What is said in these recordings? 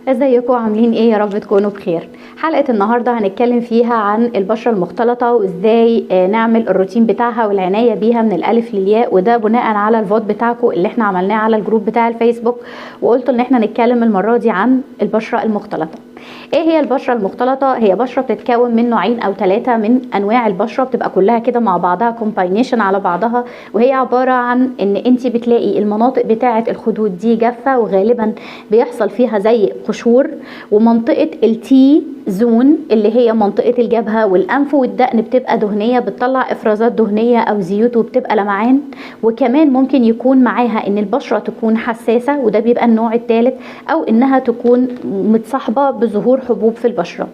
ازيكم عاملين ايه؟ يا رب تكونوا بخير. حلقة النهاردة هنتكلم فيها عن البشرة المختلطة وازاي نعمل الروتين بتاعها والعناية بيها من الالف للياء، وده بناء على الفوت بتاعكم اللي احنا عملناه على الجروب بتاع الفيسبوك، وقلتوا ان احنا نتكلم المرة دي عن البشرة المختلطة. ايه هي البشرة المختلطة؟ هي بشرة بتتكون من نوعين او 3 من انواع البشرة، بتبقى كلها كده مع بعضها كومباينيشن على بعضها، وهي عبارة عن ان انت بتلاقي المناطق بتاعة الخدود دي جافة وغالبا بيحصل فيها زي قشور، ومنطقة التي زون اللي هي منطقة الجبهة والأنف والدقن بتبقى دهنية، بتطلع إفرازات دهنية أو زيوت وبتبقى لمعان. وكمان ممكن يكون معاها إن البشرة تكون حساسة، وده بيبقى النوع الثالث، أو إنها تكون متصاحبة بظهور حبوب في البشرة.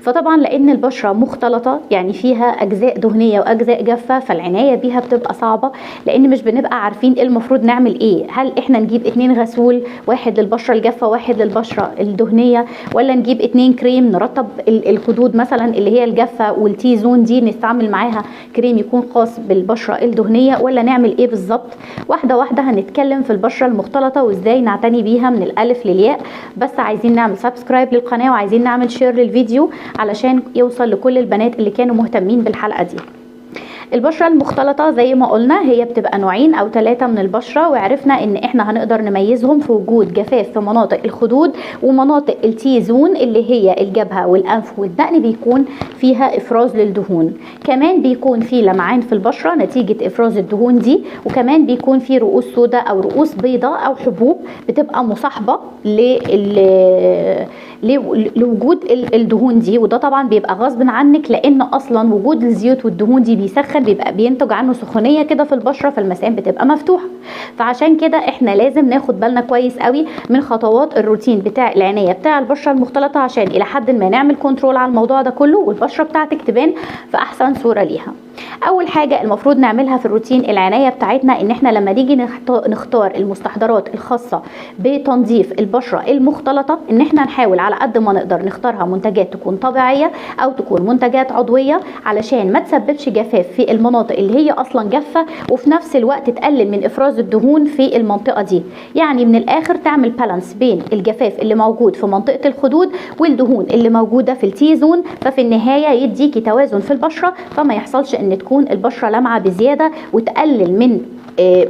فطبعا لان البشرة مختلطة يعني فيها اجزاء دهنية واجزاء جافة، فالعناية بيها بتبقى صعبة، لان مش بنبقى عارفين ايه المفروض نعمل ايه. هل احنا نجيب 2 غسول، واحد للبشرة الجافة واحد للبشرة الدهنية، ولا نجيب 2 كريم نرطب الخدود مثلا اللي هي الجافة والتي زون دي نستعمل معاها كريم يكون خاص بالبشرة الدهنية، ولا نعمل ايه بالظبط؟ واحدة واحدة هنتكلم في البشرة المختلطة وازاي نعتني بيها من الالف للياء. بس عايزين نعمل سبسكرايب للقناة وعايزين نعمل شير للفيديو علشان يوصل لكل البنات اللي كانوا مهتمين بالحلقة دي. البشرة المختلطة زي ما قلنا هي بتبقى نوعين او 3 من البشرة، وعرفنا ان احنا هنقدر نميزهم في وجود جفاف في مناطق الخدود، ومناطق التي زون اللي هي الجبهة والانف والدقن بيكون فيها افراز للدهون. كمان بيكون في لمعان في البشرة نتيجة افراز الدهون دي، وكمان بيكون في رؤوس سوداء او رؤوس بيضاء او حبوب بتبقى مصاحبة لوجود الدهون دي، وده طبعا بيبقى غصب عنك، لان اصلا وجود الزيوت والدهون دي بيسخن، بيبقى بينتج عنه سخونيه كده في البشره، فالمسام بتبقى مفتوحه. فعشان كده احنا لازم ناخد بالنا كويس قوي من خطوات الروتين بتاع العنايه بتاع البشره المختلطه، عشان الى حد ما نعمل كنترول على الموضوع ده كله، والبشره بتاعتك تبان في احسن صوره ليها. اول حاجه المفروض نعملها في الروتين العنايه بتاعتنا ان احنا لما نيجي نختار المستحضرات الخاصه بتنظيف البشره المختلطه، ان احنا نحاول على قد ما نقدر نختارها منتجات تكون طبيعيه او تكون منتجات عضويه، علشان ما تسببش جفاف في المناطق اللي هي اصلا جافه، وفي نفس الوقت تقلل من افراز الدهون في المنطقه دي. يعني من الاخر تعمل بالانس بين الجفاف اللي موجود في منطقه الخدود والدهون اللي موجوده في التي زون، ففي النهايه يديكي توازن في البشره، فما يحصلش ان تكون البشره لامعه بزياده وتقلل من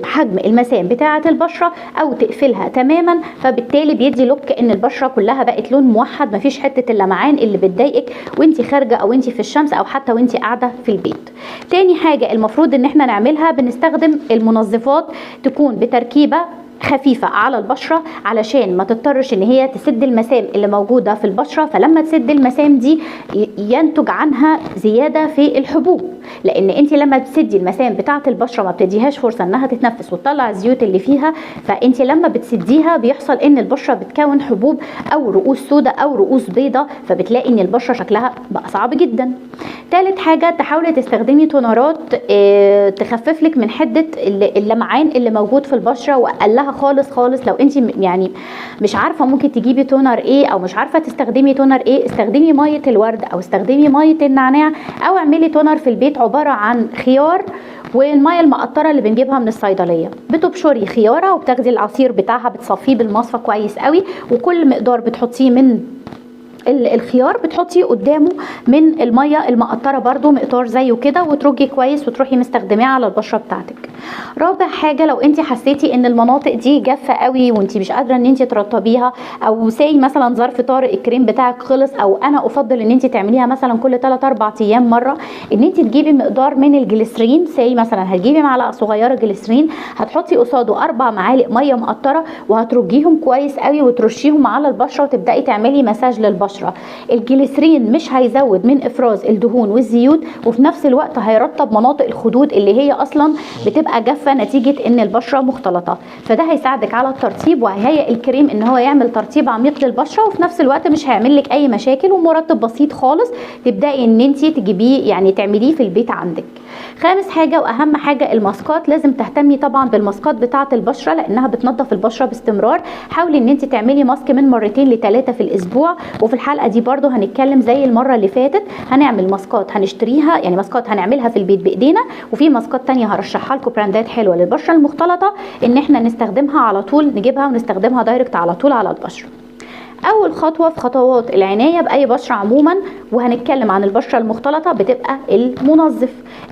حجم المسام بتاعه البشره او تقفلها تماما، فبالتالي بيدي لوك ان البشره كلها بقت لون موحد، مفيش حته اللمعان اللي بتضايقك وانت خارجه او انت في الشمس او حتى وانت قاعده في البيت. تاني حاجه المفروض ان احنا نعملها، بنستخدم المنظفات تكون بتركيبه خفيفة على البشرة، علشان ما تضطرش ان هي تسد المسام اللي موجودة في البشرة، فلما تسد المسام دي ينتج عنها زيادة في الحبوب، لان انت لما بتسدي المسام بتاعة البشرة ما بتديهاش فرصة انها تتنفس وتطلع الزيوت اللي فيها، فانت لما بتسديها بيحصل ان البشرة بتكون حبوب او رؤوس سوداء او رؤوس بيضاء، فبتلاقي ان البشرة شكلها بقى صعب جدا. ثالث حاجة تحاولي تستخدمي تونرات تخفف لك من حدة اللمعان اللي موجود في البشرة وقلها خالص خالص. لو انت يعني مش عارفه ممكن تجيبي تونر ايه او مش عارفه تستخدمي تونر ايه، استخدمي ميه الورد او استخدمي ميه النعناع، او اعملي تونر في البيت عباره عن خيار والميه المقطره اللي بنجيبها من الصيدليه. بتبشري خياره وبتاخدي العصير بتاعها بتصفيه بالمصفى كويس قوي، وكل مقدار بتحطيه من الخيار بتحطي قدامه من الميه المقطره برده مقدار زيه كده، وترجي كويس وتروحي مستخدميها على البشره بتاعتك. رابع حاجه لو انت حسيتي ان المناطق دي جافه قوي وانت مش قادره ان انت ترطبيها، او ساي مثلا ظرف طارئ الكريم بتاعك خلص، او انا افضل ان انت تعمليها مثلا كل 3-4 ايام مره، ان انت تجيبي مقدار من الجليسرين. ساي مثلا هتجيبي معلقه صغيره جليسرين، هتحطي قصاده 4 معالق ميه مقطره، وهترجيهم كويس قوي وترشيهم على البشره وتبداي تعملي مساج للبشره. الجليسرين مش هيزود من افراز الدهون والزيوت، وفي نفس الوقت هيرطب مناطق الخدود اللي هي اصلا بتبقى جافه نتيجه ان البشره مختلطه، فده هيساعدك على الترطيب، وهيهيئ الكريم ان هو يعمل ترطيب عميق للبشره، وفي نفس الوقت مش هيعمل لك اي مشاكل، ومرطب بسيط خالص تبداي ان انت تجيبيه يعني تعمليه في البيت عندك. خامس حاجه واهم حاجه الماسكات، لازم تهتمي طبعا بالماسكات بتاعه البشره لانها بتنظف البشره باستمرار. حاولي ان انت تعملي ماسك من 2-3 في الاسبوع، وفي الحلقه دي برضو هنتكلم زي المره اللي فاتت، هنعمل ماسكات هنشتريها، يعني ماسكات هنعملها في البيت بايدينا، وفي ماسكات تانية هرشحها لكم براندات حلوه للبشره المختلطه ان احنا نستخدمها على طول، نجيبها ونستخدمها دايركت على طول على البشره. اول خطوه في خطوات العنايه باي بشره عموما، وهنتكلم عن البشره المختلطه، بتبقى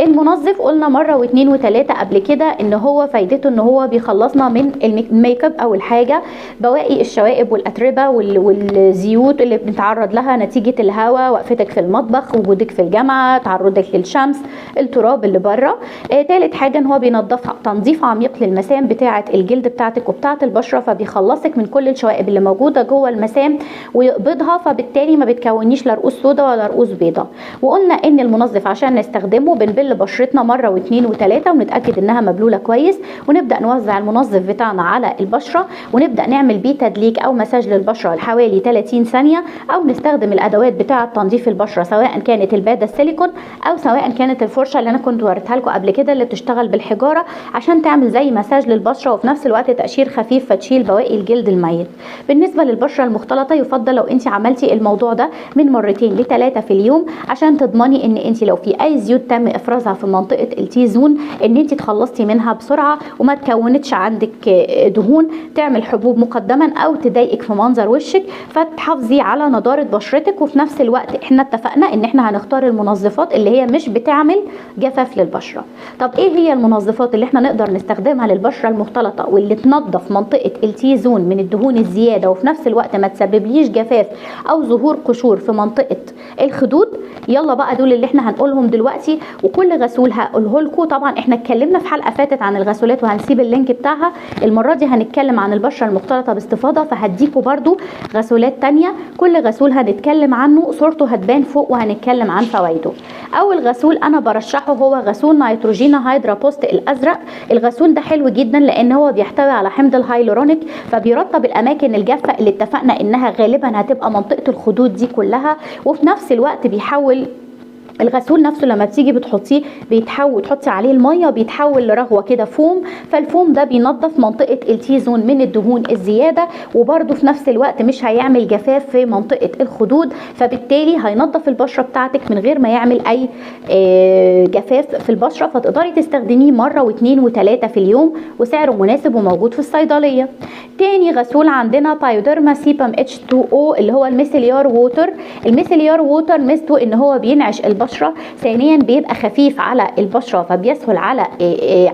المنظف قلنا مره واثنين وثلاثه قبل كده ان هو فايدته ان هو بيخلصنا من الميك اب او الحاجه، بواقي الشوائب والاتربه والزيوت اللي بنتعرض لها نتيجه الهواء، وقفتك في المطبخ، وجودك في الجامعه، تعرضك للشمس، التراب اللي بره. ثالث حاجه ان هو بينظفها تنظيف عميق للمسام بتاعه الجلد بتاعتك وبتاعه البشره، فبيخلصك من كل الشوائب اللي موجوده جوه المسام ويقبضها، فبالتالي ما بتكونيش لا رؤوس سودا ولا رؤوس بيضاء. وقلنا ان المنظف عشان نستخدمه بنبل بشرتنا مره واثنين وثلاثه ونتاكد انها مبلوله كويس، ونبدا نوزع المنظف بتاعنا على البشره، ونبدا نعمل بيه تدليك او مساج للبشره لحوالي 30 ثانيه، او نستخدم الادوات بتاعه تنظيف البشره سواء كانت الباده السيليكون او سواء كانت الفرشه اللي انا كنت وريتها لكم قبل كده اللي بتشتغل بالحجاره، عشان تعمل زي مساج للبشره وفي نفس الوقت تقشير خفيف فتشيل بواقي الجلد الميت. بالنسبه للبشره المختلطه يفضل لو انت عملتي الموضوع ده من مرتين لثلاثه في اليوم، عشان تضمني ان انت لو في اي زيوت تم افرازها في منطقه التي زون ان انت تخلصتي منها بسرعه وما تكونتش عندك دهون تعمل حبوب مقدما او تضايقك في منظر وشك، فتحافظي على نضاره بشرتك. وفي نفس الوقت احنا اتفقنا ان احنا هنختار المنظفات اللي هي مش بتعمل جفاف للبشره. طب ايه هي المنظفات اللي احنا نقدر نستخدمها للبشره المختلطه واللي تنظف منطقه التي زون من الدهون الزياده وفي نفس الوقت ما تسببليش جفاف او ظهور قشور في منطقه الخدود؟ يلا بقى دول اللي احنا هنقولهم دلوقتي، وكل غسول هقوله لكم. طبعا احنا اتكلمنا في حلقه فاتت عن الغسولات وهنسيب اللينك بتاعها، المره دي هنتكلم عن البشره المختلطه باستفاضه، فهديكوا برضو غسولات تانية كل غسول هنتكلم عنه صورته هتبان فوق وهنتكلم عن فوائده. اول غسول انا برشحه هو غسول نيتروجينا هيدرا بوست الازرق. الغسول ده حلو جدا لان هو بيحتوي على حمض الهايلورونيك، فبيرطب الاماكن الجافه اللي اتفقنا انها غالبا هتبقى منطقه الخدود دي كلها، وفي نفس الوقت بيحول الغسول نفسه لما بتيجي بتحطيه بيتحول تحطي عليه الميه بيتحول لرغوه كده فوم، فالفوم ده بينظف منطقه التي زون من الدهون الزياده، وبرده في نفس الوقت مش هيعمل جفاف في منطقه الخدود، فبالتالي هينظف البشره بتاعتك من غير ما يعمل اي جفاف في البشره، فتقدري تستخدميه مره واثنين وثلاثه في اليوم، وسعره مناسب وموجود في الصيدليه. تاني غسول عندنا بايوديرما سيبام H2O اللي هو الميسيليار ووتر. الميسيليار ووتر ميزته ان هو بينعش البشره، ثانيا بيبقى خفيف على البشره فبيسهل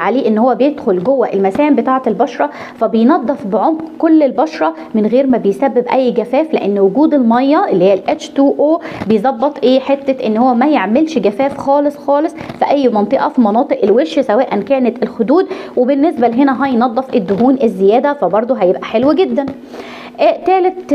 عليه ان هو بيدخل جوه المسام بتاعه البشره، فبينظف بعمق كل البشره من غير ما بيسبب اي جفاف، لان وجود الميه اللي هي ال H2O بيظبط حته ان هو ما يعملش جفاف خالص في اي منطقه في مناطق الوش سواء كانت الخدود، وبالنسبه لهنا هينظف الدهون الزياده فبرضه هيبقى حلو جدا. تالت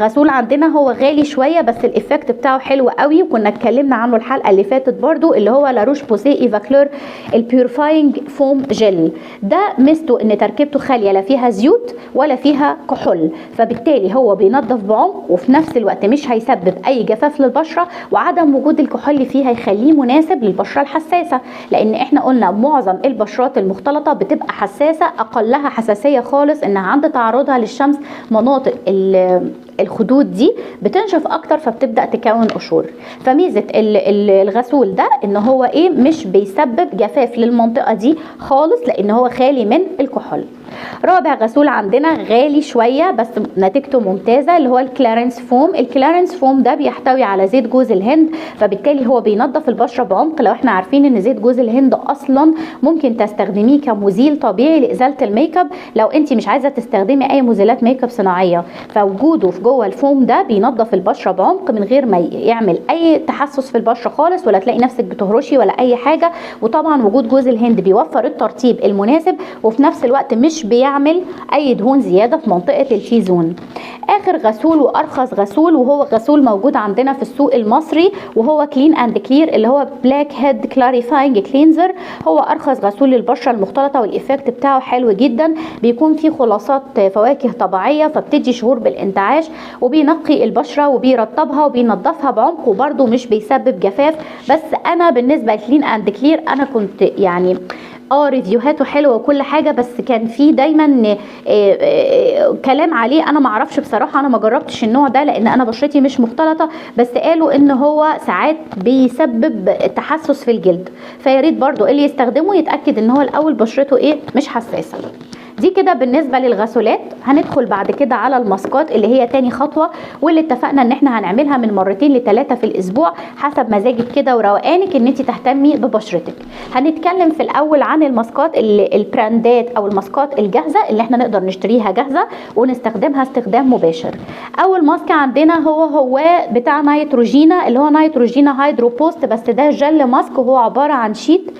غسول عندنا هو غالي شويه بس الايفكت بتاعه حلو قوي، وكنا اتكلمنا عنه الحلقه اللي فاتت برضو، اللي هو لاروش بوسيه ايفاكلور البيورفاينج فوم جل. ده ميزته ان تركيبته خاليه لا فيها زيوت ولا فيها كحول، فبالتالي هو بينظف بعمق وفي نفس الوقت مش هيسبب اي جفاف للبشره، وعدم وجود الكحول فيه هيخليه مناسب للبشره الحساسه، لان احنا قلنا معظم البشرات المختلطه بتبقى حساسه، اقلها حساسيه خالص انها عند تعرضها للشمس مناطق الخدود دي بتنشف اكتر فبتبدا تكون قشور. فميزه الغسول ده ان هو مش بيسبب جفاف للمنطقه دي خالص لان هو خالي من الكحول. رابع غسول عندنا غالي شويه بس نتيجته ممتازه اللي هو الكلارنس فوم. الكلارنس فوم ده بيحتوي على زيت جوز الهند، فبالتالي هو بينظف البشره بعمق. لو احنا عارفين ان زيت جوز الهند اصلا ممكن تستخدميه كمزيل طبيعي لازاله الميك اب، لو انت مش عايزه تستخدمي اي مزيلات ميك اب صناعيه، فوجوده في جوه الفوم ده بينظف البشره بعمق من غير ما يعمل اي تحسس في البشره خالص، ولا تلاقي نفسك بتهرشي ولا اي حاجه. وطبعا وجود جوز الهند بيوفر الترطيب المناسب وفي نفس الوقت مش بيعمل اي دهون زياده في منطقه التي زون. اخر غسول وارخص غسول وهو غسول موجود عندنا في السوق المصري وهو كلين اند كلير اللي هو بلاك هيد كلاريفاينج كلينزر. هو ارخص غسول للبشره المختلطه والايفكت بتاعه حلو جدا، بيكون فيه خلاصات فواكه طبيعيه فبتدي شعور بالانتعاش، وبينقي البشره وبيرطبها وبينظفها بعمق وبرده مش بيسبب جفاف. بس انا بالنسبه لكلين اند كلير انا كنت ريفيوهاته حلوه وكل حاجه، بس كان في دايما كلام عليه، انا ما اعرفش بصراحه، انا ما جربتش النوع ده لان انا بشرتي مش مختلطه، بس قالوا ان هو ساعات بيسبب تحسس في الجلد، فياريت برضو اللي يستخدمه يتاكد ان هو الاول بشرته مش حساسه. دي كده بالنسبه للغسولات. هندخل بعد كده على الماسكات اللي هي تاني خطوه، واللي اتفقنا ان احنا هنعملها من 2 ل 3 في الاسبوع حسب مزاجك كده وروقانك ان انت تهتمي ببشرتك. هنتكلم في الاول عن الماسكات البراندات او الماسكات الجاهزه اللي احنا نقدر نشتريها جاهزه ونستخدمها استخدام مباشر. اول ماسك عندنا هو بتاع نيتروجينا، اللي هو نيتروجينا هيدرو بوست، بس ده جل ماسك وهو عباره عن شيت.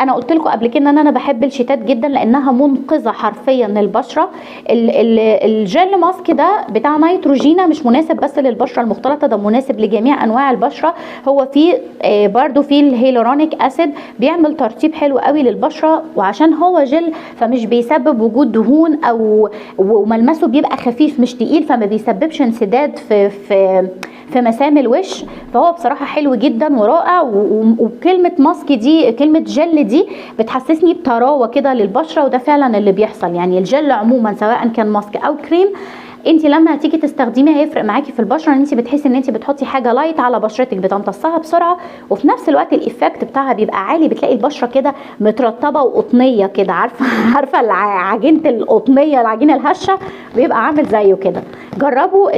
انا قلت لكم قبل كده ان انا بحب الشيتات جدا لانها منقذه حرفيا للبشره. الجل ماسك ده بتاع نيتروجينا مش مناسب بس للبشره المختلطه، ده مناسب لجميع انواع البشره. هو فيه برضو فيه الهيلورونيك اسيد، بيعمل ترطيب حلو قوي للبشره، وعشان هو جل فمش بيسبب وجود دهون وملمسه بيبقى خفيف مش تقيل، فما بيسببش انسداد في مسام الوش. فهو بصراحه حلو جدا ورائع. وكلمه ماسك دي، كلمه جل دي بتحسسني بطراوه كده للبشره، وده فعلا اللي بيحصل. يعني الجل عموما سواء كان ماسك او كريم، انت لما هتيجي تستخدميها هيفرق معاكي في البشره، ان انت بتحسي ان انت بتحطي حاجه لايت على بشرتك بتمتصها بسرعه، وفي نفس الوقت الايفكت بتاعها بيبقى عالي. بتلاقي البشره كده مترطبه وقطنيه كده، عارفه عجينه القطنيه، العجينه الهشه بيبقى عامل زيه كده. جربوا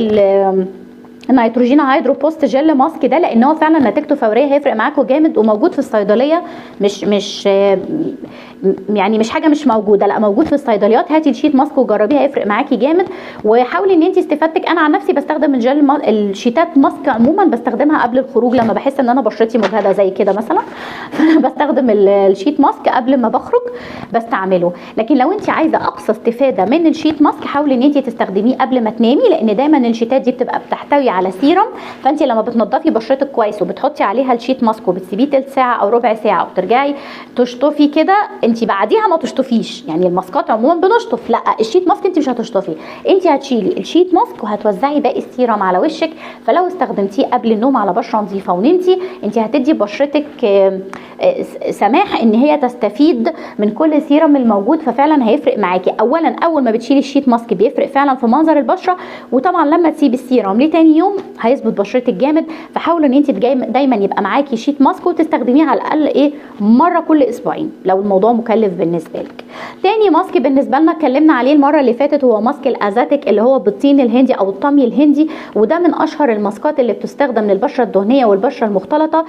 النيتروجينا هيدرو بوست جل ماسك ده، لان هو فعلا نتيجته فوريه، هيفرق معاكم جامد، وموجود في الصيدليه. مش يعني مش حاجه مش موجوده، لا موجود في الصيدليات. هاتي الشيت ماسك وجربيها، هيفرق معاكي جامد. وحاولي ان انت استفادتك. انا عن نفسي بستخدم الشيتات ماسك عموما بستخدمها قبل الخروج، لما بحس ان انا بشرتي مجهده زي كده مثلا بستخدم الشيت ماسك قبل ما بخرج بستعمله. لكن لو انت عايزه اقصى استفاده من الشيت ماسك، حاولي ان انت تستخدميه قبل ما تنامي، لان دايما الشيتات دي بتبقى بتحتوي على سيرم. فانت لما بتنضفي بشرتك كويس وبتحطي عليها الشيت ماسك وبتسيبيه تلت ساعه او ربع ساعه وترجعي تشطفي كده، انت بعديها ما تشطفيش. يعني الماسكات عموما بنشطف، لا الشيت ماسك انت مش هتشطفي، انت هتشيلي الشيت ماسك وهتوزعي باقي السيرم على وشك. فلو استخدمتيه قبل النوم على بشره نظيفه ونمتي، انت هتدي بشرتك سماح ان هي تستفيد من كل السيرم الموجود. ففعلا هيفرق معاكي. اولا اول ما بتشيلي الشيت ماسك بيفرق فعلا في منظر البشره، وطبعا لما تسيبي السيرم لتاني يوم هيظبط بشرتك جامد. فحاولوا ان انت دايما يبقى معاكي شيت ماسك وتستخدميه على الاقل مره كل اسبوعين لو الموضوع مكلف بالنسبه لك. تاني ماسك بالنسبه لنا اتكلمنا عليه المره اللي فاتت، هو ماسك الازاتيك اللي هو بالطين الهندي او الطمي الهندي، وده من اشهر الماسكات اللي بتستخدم للبشره الدهنيه والبشره المختلطه.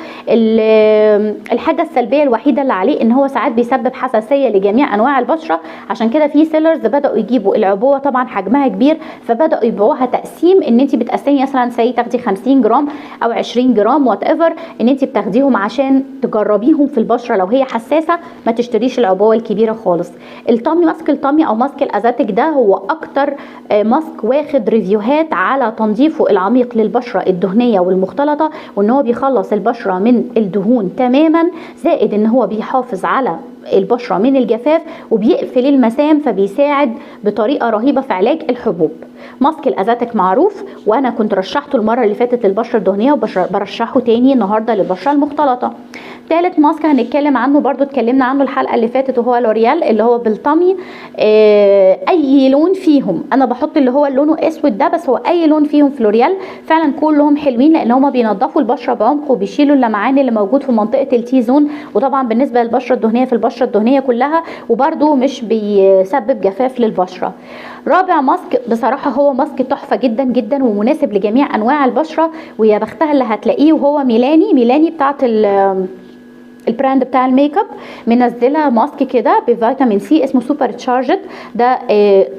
الحاجه السلبيه الوحيده اللي عليه ان هو ساعات بيسبب حساسيه لجميع انواع البشره، عشان كده في سيلرز بداوا يجيبوا العبوه طبعا حجمها كبير، فبداوا يبيعوها تقسيم، ان انت بتقسمي مثلا تاخدي 50 جرام او 20 جرام وات ايفر، ان انت بتاخديهم عشان تجربيهم في البشره. لو هي حساسه ما تشتريش العبوه الكبيره خالص. الطمي، ماسك الطمي او ماسك الازاتيك ده هو اكتر ماسك واخد ريفيوهات على تنظيفه العميق للبشره الدهنيه والمختلطه، وان هو بيخلص البشره من الدهون تماما، زائد ان هو بيحافظ على البشره من الجفاف وبيقفل المسام، فبيساعد بطريقه رهيبه في علاج الحبوب. ماسك الازاتيك معروف، وانا كنت رشحته المره اللي فاتت للبشره الدهنيه وبرشحه تاني النهارده للبشره المختلطه. ثالث ماسك هنتكلم عنه برضو اتكلمنا عنه الحلقه اللي فاتت، وهو لوريال اللي هو بالطمي. اي لون فيهم، انا بحط اللي هو لونه اسود ده، بس هو اي لون فيهم في لوريال فعلا كلهم حلوين، لان هم بينظفوا البشره بعمق وبيشيلوا اللمعان اللي موجود في منطقه التي زون، وطبعا بالنسبه للبشره الدهنيه في البشره الدهنيه كلها، وبرضو مش بيسبب جفاف للبشره. رابع ماسك بصراحه هو ماسك تحفه جدا جدا ومناسب لجميع انواع البشره، ويا بختها اللي هتلاقيه، وهو ميلاني بتاعت البراند بتاع الميك اب، منزله ماسك كده بفيتامين سي اسمه سوبر تشارجد. ده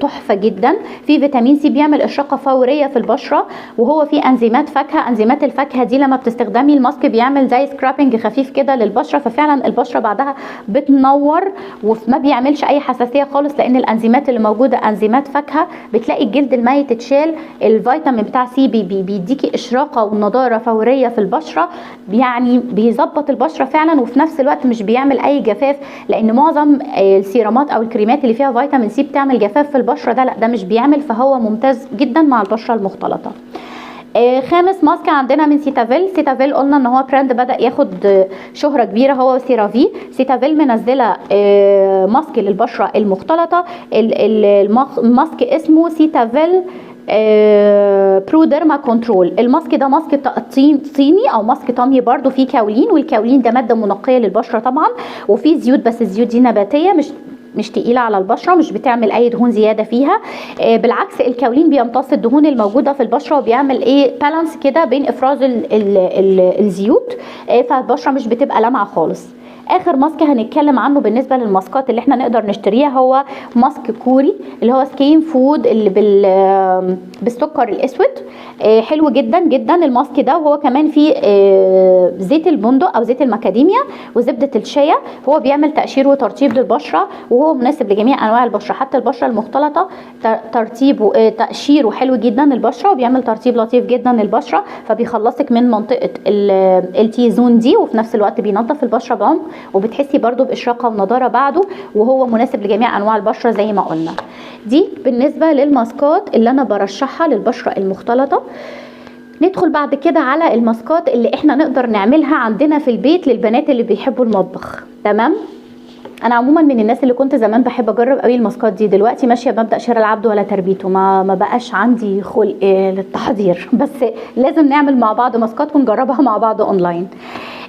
تحفه جدا، في فيتامين سي بيعمل اشراقه فوريه في البشره، وهو فيه انزيمات فاكهه. انزيمات الفاكهه دي لما بتستخدمي الماسك بيعمل زي سكرابنج خفيف كده للبشره، ففعلا البشره بعدها بتنور وما بيعملش اي حساسيه خالص، لان الانزيمات اللي موجوده انزيمات فاكهه. بتلاقي الجلد الميت اتشال، الفيتامين بتاع سي بيديكي اشراقه ونضاره فوريه في البشره، يعني بيظبط البشره فعلا، وفي نفس الوقت مش بيعمل اي جفاف، لان معظم السيرامات او الكريمات اللي فيها فيتامين سي بتعمل جفاف في البشره، ده لا، ده مش بيعمل، فهو ممتاز جدا مع البشره المختلطه. خامس ماسك عندنا من سيتافيل قلنا ان هو براند بدأ ياخد شهرة كبيرة، هو سيرافي. سيتافيل منزلة ماسك للبشرة المختلطة، الماسك اسمه سيتافيل بروديرما كنترول. الماسك ده ماسك صيني او ماسك طمي، برضو فيه كاولين، والكاولين ده مادة منقية للبشرة طبعا، وفيه زيوت، بس الزيوت دي نباتية مش تقيله على البشره، مش بتعمل اي دهون زياده فيها. بالعكس الكاولين بيمتص الدهون الموجوده في البشره وبيعمل بالانس كده بين افراز الزيوت، فالبشره مش بتبقى لامعه خالص. اخر ماسك هنتكلم عنه بالنسبه للماسكات اللي احنا نقدر نشتريها هو ماسك كوري اللي هو سكين فود اللي بالسكر الاسود. حلو جدا جدا الماسك ده، وهو كمان فيه زيت البندق او زيت المكاديميا وزبده الشيا. هو بيعمل تقشير وترطيب للبشره، وهو مناسب لجميع انواع البشره حتى البشره المختلطه. ترطيبه تقشيره حلو جدا البشره، وبيعمل ترطيب لطيف جدا للبشره، فبيخلصك من منطقه التي زون دي، وفي نفس الوقت بينظف البشره بعمق، وبتحسي برضو باشراقه ونضاره بعده، وهو مناسب لجميع انواع البشره زي ما قلنا. دي بالنسبه للماسكات اللي انا برشحها للبشره المختلطه. ندخل بعد كده على الماسكات اللي احنا نقدر نعملها عندنا في البيت للبنات اللي بيحبوا المطبخ. تمام. انا عموما من الناس اللي كنت زمان بحب اجرب قوي الماسكات دي، دلوقتي ماشيه بمبدا شراء العبد ولا تربيته، ما بقاش عندي خلق للتحضير، بس لازم نعمل مع بعض ماسكات ونجربها مع بعض اونلاين.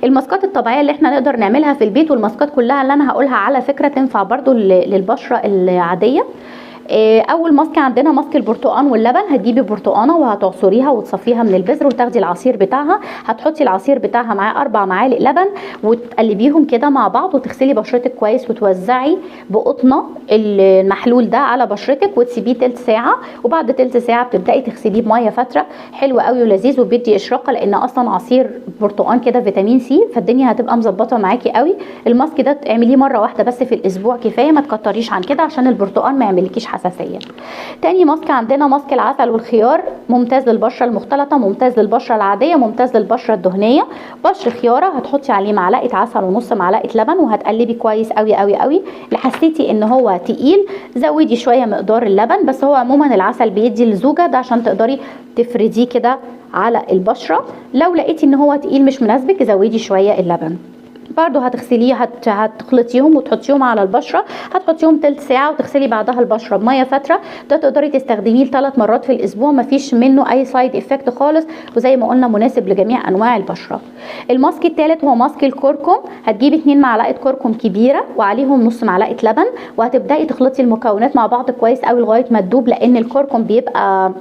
الماسكات الطبيعيه اللي احنا نقدر نعملها في البيت، والماسكات كلها اللي انا هقولها على فكره تنفع برضو للبشره العاديه. اول ماسك عندنا ماسك البرتقال واللبن. هتجيبي برتقانه وهتعصريها وتصفيها من البذر وتاخدي العصير بتاعها، هتحطي العصير بتاعها معاه 4 معالق لبن وتقلبيهم كده مع بعض، وتغسلي بشرتك كويس وتوزعي بقطنه المحلول ده على بشرتك وتسيبيه تلت ساعه، وبعد تلت ساعه بتبداي تغسليه بميه فتره. حلو قوي ولذيذ وبيدي اشراقه، لان اصلا عصير برتقال كده فيتامين سي، فالدنيا هتبقى مظبطه معاكي قوي. الماسك ده اعمليه مره واحده بس في الاسبوع كفايه، ما تكتريش عن كده عشان البرتقال ما يعملكيش حساسيه. تاني ماسك عندنا ماسك العسل والخيار، ممتاز للبشره المختلطه، ممتاز للبشره العاديه، ممتاز للبشره الدهنيه. بشر خياره هتحطي عليه معلقه عسل ونص معلقه لبن، وهتقلبي كويس قوي قوي قوي. حسيتي ان هو تقيل زودي شويه مقدار اللبن، بس هو عموما العسل بيدي لزوجه ده عشان تقدري تفرديه كده على البشره. لو لقيتي ان هو تقيل مش مناسبك زودي شويه اللبن. برضو هتغسليه، هتخلطيهم وتحطيهم على البشره، هتحطيهم تلت ساعه وتغسلي بعدها البشره بميه فتره. ده تقدري تستخدميه 3 مرات في الاسبوع، مفيش منه اي سايد افكت خالص، وزي ما قلنا مناسب لجميع انواع البشره. الماسك الثالث هو ماسك الكركم. هتجيبي 2 معلقه كركم كبيره وعليهم نص معلقه لبن، وهتبداي تخلطي المكونات مع بعض كويس قوي لغايه ما تدوب، لان الكركم بيبقى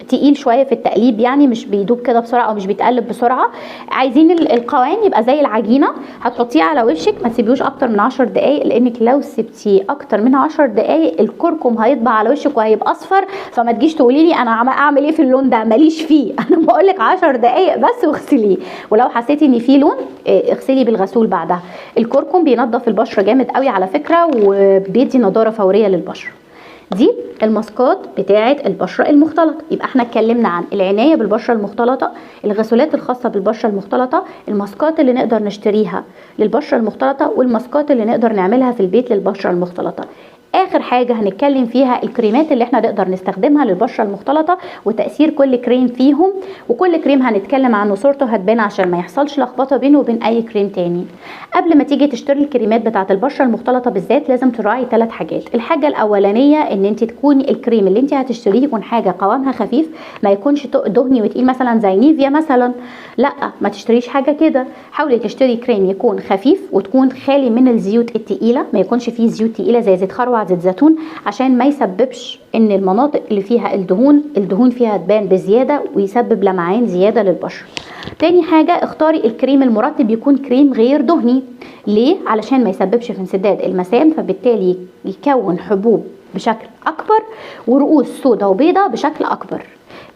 تقيل شويه في التقليب، يعني مش بيدوب كده بسرعه او مش بيتقلب بسرعه. عايزين القوام يبقى زي العجينه. هتحطيه على وشك، ما تسيبيهوش اكتر من 10 دقائق، لانك لو سبتيه اكتر من 10 دقائق الكركم هيطبع على وشك وهيبقى اصفر. فما تجيش تقولي لي انا اعمل ايه في اللون ده، ماليش فيه. انا بقول لك 10 دقائق بس واغسليه، ولو حسيتي ان فيه لون اغسلي بالغسول بعدها. الكركم بينظف البشره جامد قوي على فكره، وبيدي نضاره فوريه للبشره. دي الماسكات بتاعه البشره المختلطه. يبقى احنا اتكلمنا عن العنايه بالبشره المختلطه، الغسولات الخاصه بالبشره المختلطه، الماسكات اللي نقدر نشتريها للبشره المختلطه، والماسكات اللي نقدر نعملها في البيت للبشره المختلطه. اخر حاجه هنتكلم فيها الكريمات اللي احنا نقدر نستخدمها للبشره المختلطه وتاثير كل كريم فيهم، وكل كريم هنتكلم عنه صورته هتبان عشان ما يحصلش لخبطه بينه وبين اي كريم تاني. قبل ما تيجي تشتري الكريمات بتاعه البشره المختلطه بالذات لازم تراعي 3 حاجات. الحاجه الاولانيه ان انت تكوني الكريم اللي انت هتشتريه يكون حاجه قوامها خفيف، ما يكونش دهني وتقيل مثلا زي نيفيا مثلا، لا ما تشتريش حاجه كده. حاولي تشتري كريم يكون خفيف وتكون خالي من الزيوت التقيله، ما يكونش فيه زيوت تقيله زي زيت خروع زيت زيتون، عشان ما يسببش ان المناطق اللي فيها الدهون فيها تبان بزياده ويسبب لمعان زياده للبشره. تاني حاجه اختاري الكريم المرطب يكون كريم غير دهني. ليه؟ علشان ما يسببش في انسداد المسام، فبالتالي يكون حبوب بشكل اكبر ورؤوس سوداء وبيضاء بشكل اكبر.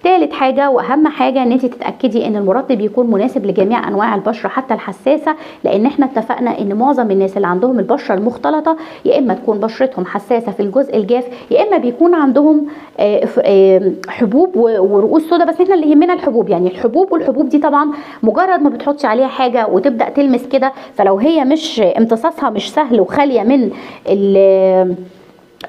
تالت حاجة واهم حاجة ان انت تتأكدي ان المرطب يكون مناسب لجميع انواع البشرة حتى الحساسة، لان احنا اتفقنا ان معظم الناس اللي عندهم البشرة المختلطة يا اما تكون بشرتهم حساسة في الجزء الجاف، يا اما بيكون عندهم حبوب ورؤوس سوداء. بس احنا اللي يهمنا الحبوب، يعني والحبوب دي طبعا مجرد ما بتحطي عليها حاجة وتبدأ تلمس كده، فلو هي مش امتصاصها مش سهل وخالية من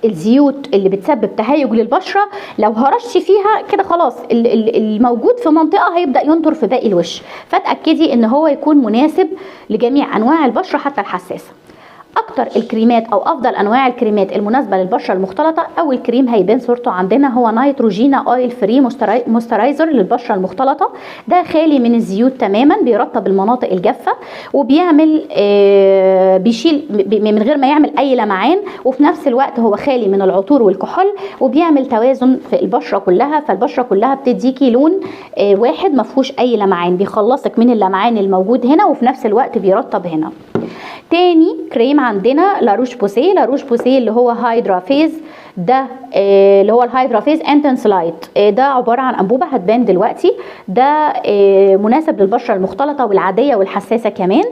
الزيوت اللي بتسبب تهيج للبشره، لو هرشتي فيها كده خلاص الموجود في منطقه هيبدا ينطر في باقي الوش. فتاكدي ان هو يكون مناسب لجميع انواع البشره حتى الحساسه. اكتر الكريمات او افضل انواع الكريمات المناسبه للبشره المختلطه، اول كريم هيبان صورته عندنا هو نيتروجينا اويل فري موسترايزر للبشره المختلطه. ده خالي من الزيوت تماما، بيرطب المناطق الجافه وبيعمل بيشيل من غير ما يعمل اي لمعان، وفي نفس الوقت هو خالي من العطور والكحول وبيعمل توازن في البشره كلها، فالبشره كلها بتديكي لون واحد ما فيهوش اي لمعان، بيخلصك من اللمعان الموجود هنا وفي نفس الوقت بيرطب هنا. تاني كريم عندنا لاروش بوسيه. لاروش بوسيه اللي هو هايدرا فيز، ده اللي هو الهايدرا فيز انتنس لايت، ده عباره عن انبوبه هتبان دلوقتي. ده مناسب للبشره المختلطه والعاديه والحساسه كمان.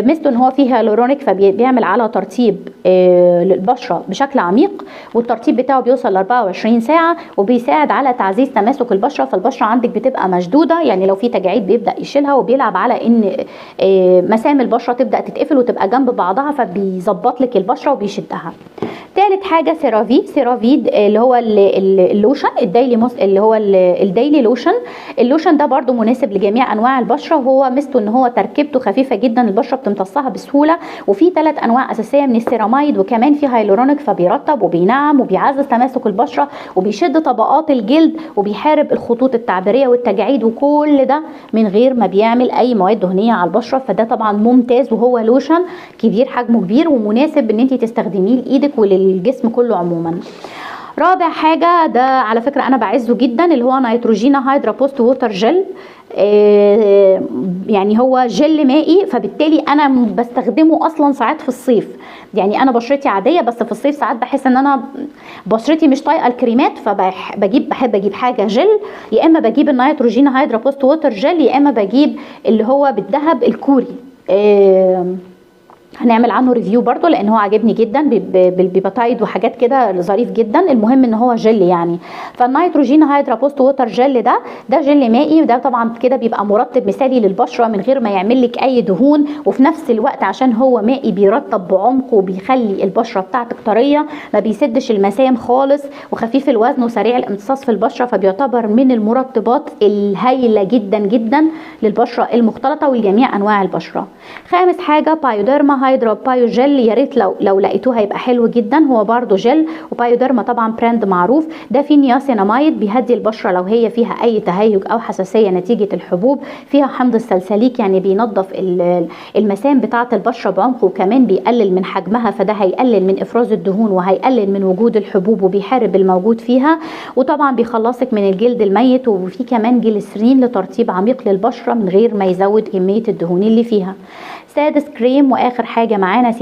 ميزته ان هو فيه هيالورونيك، فبيعمل على ترطيب للبشره بشكل عميق، والترطيب بتاعه بيوصل ل 24 ساعه، وبيساعد على تعزيز تماسك البشره، فالبشره عندك بتبقى مشدوده، يعني لو في تجاعيد بيبدا يشيلها، وبيلعب على ان مسام البشره تبدا تتقفل وتبقى جنب بعضها، فبيظبط لك البشره وبيشدها. ثالث حاجه سيرافيد اللي هو اللوشن الديلي اللي هو الديلي لوشن. اللوشن ده برده مناسب لجميع انواع البشره، وهو ميزته ان هو تركيبته خفيفه جدا، البشره بتمتصها بسهوله، وفي 3 انواع اساسيه من السيراميد، وكمان في هيالورونيك، فبيرطب وبينعم وبيعزز تماسك البشره وبيشد طبقات الجلد وبيحارب الخطوط التعبيريه والتجاعيد، وكل ده من غير ما بيعمل اي مواد دهنيه على البشره. فده طبعا ممتاز، وهو لوشن كبير، حجمه كبير ومناسب ان انت تستخدميه لايدك وللجسم كله عموما. رابع حاجه، ده على فكره انا بعزه جدا، اللي هو نيتروجينا هايدرا بوست ووتر جل. يعني هو جل مائي، فبالتالي انا بستخدمه اصلا ساعات في الصيف. يعني انا بشرتي عاديه، بس في الصيف ساعات بحس ان انا بشرتي مش طايقه الكريمات، بحب اجيب حاجه جل، يا اما بجيب النيتروجينا هايدرا بوست ووتر جل، يا اما بجيب اللي هو بالذهب الكوري. هنعمل عنه ريفيو برضو لان هو عجبني جدا، بالبيباتايد وحاجات كده ظريف جدا. المهم ان هو جل يعني. فالنيتروجين هايدرا بوست ووتر جل ده جل مائي، وده طبعا كده بيبقى مرطب مثالي للبشره من غير ما يعمل لك اي دهون، وفي نفس الوقت عشان هو مائي بيرطب بعمق وبيخلي البشره بتاعتك طريه، ما بيسدش المسام خالص، وخفيف الوزن وسريع الامتصاص في البشره، فبيعتبر من المرطبات الهائله جدا جدا للبشره المختلطه ولجميع انواع البشره. خامس حاجه بايوديرما هايدرا بايو جل، يا ريت لو لقيتوه هيبقى حلو جدا. هو برده جل، وبايوديرما طبعا براند معروف. ده فيه نياسيناميد، بيهدي البشره لو هي فيها اي تهيج او حساسيه نتيجه الحبوب. فيها حمض السلسليك، يعني بينظف المسام بتاعه البشره بعمق، وكمان بيقلل من حجمها، فده هيقلل من افراز الدهون وهيقلل من وجود الحبوب وبيحارب الموجود فيها. وطبعا بيخلصك من الجلد الميت، وفي كمان جليسرين لترطيب عميق للبشره من غير ما يزود كميه الدهون اللي فيها. سادس كريم واخر حاجه معانا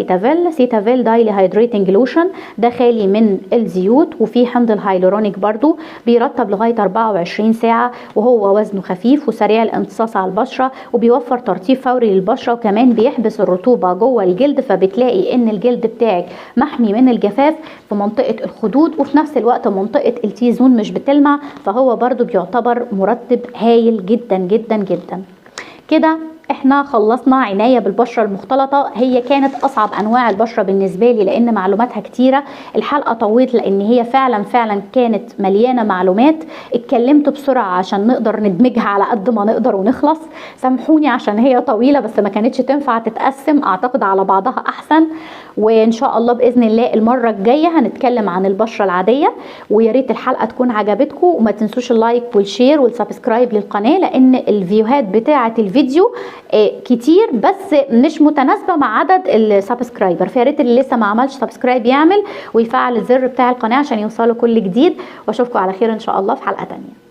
سيتافيل دايلي هايدريتنج لوشن. ده خالي من الزيوت وفيه حمض الهيالورونيك برضو، بيرطب لغايه 24 ساعه، وهو وزنه خفيف وسريع الامتصاص على البشره، وبيوفر ترطيب فوري للبشره، وكمان بيحبس الرطوبه جوه الجلد، فبتلاقي ان الجلد بتاعك محمي من الجفاف في منطقه الخدود، وفي نفس الوقت منطقه التي زون مش بتلمع، فهو برضو بيعتبر مرطب هايل جدا جدا جدا. كده احنا خلصنا عناية بالبشرة المختلطة. هي كانت اصعب انواع البشرة بالنسبة لي لان معلوماتها كتيرة. الحلقة طويت لان هي فعلا كانت مليانة معلومات، اتكلمت بسرعة عشان نقدر ندمجها على قد ما نقدر ونخلص. سامحوني عشان هي طويلة، بس ما كانتش تنفع تتقسم، اعتقد على بعضها احسن. وان شاء الله باذن الله المرة الجاية هنتكلم عن البشرة العادية. ويا ريت الحلقة تكون عجبتكم، وما تنسوش اللايك والشير والسبسكرايب للقناة، لان الفيديوهات بتاعة الفيديو كتير بس مش متناسبه مع عدد السبسكرايبر، فيا ريت اللي لسه ما عملش سبسكرايب يعمل ويفعل الزر بتاع القناه عشان يوصله كل جديد. واشوفكم على خير ان شاء الله في حلقه تانية.